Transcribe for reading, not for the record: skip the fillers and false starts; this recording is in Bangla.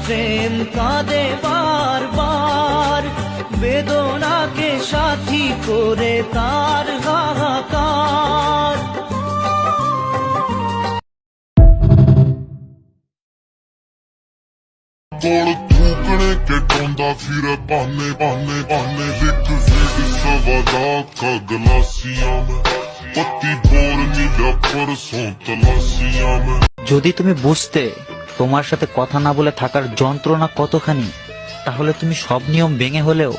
প্রেম কাঁদে বারবার, বেদনাকে সাথী করে তার হাহাকার। ਕੋਲ ਥੂਕਣੇ ਕੇ ਟੋਂਦਾ ਫਿਰ ਬਹਾਨੇ ਬਹਾਨੇ ਬਹਾਨੇ ਲਿਖ ਵਿਗ ਸਵਾਦਾ ਕਾ ਗਲਾਸੀਆਂ ਮੈਂ ਪੱਤੀ ਬੋਲ ਨੀਲਾ ਪਰਸੋਂ ਤਲਾਸੀਆਂ ਮੈਂ। যদি তুমি বুঝতে তোমার সাথে কথা না বলে থাকার যন্ত্রণা কতখানি, তাহলে তুমি সব নিয়ম ভেঙে হলেও